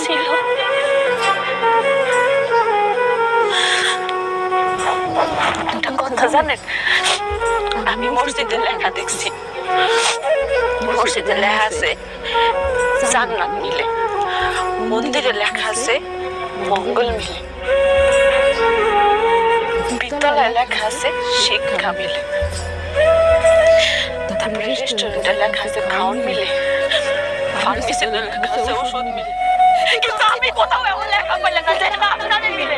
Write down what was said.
ছিল। একটা কথা জানেন, আমি মসজিদে লেখা দেখছি, মসজিদে লেখা আছে জান্নাত মিলে, মন্দিরে লেখা আছে মঙ্গল মিলে, বিদ্যালয়ে লেখা আছে শিক্ষা মিলে, তারপরে রেস্টুরেন্টে লেখা আছে খাওয়ান মিলে, ফার্মেসিতে লেখা আছে ওষুধ মিলে, কিন্তু আমি কোথাও এমন লেখা পাইলাম না যে আপনাদের মিলে।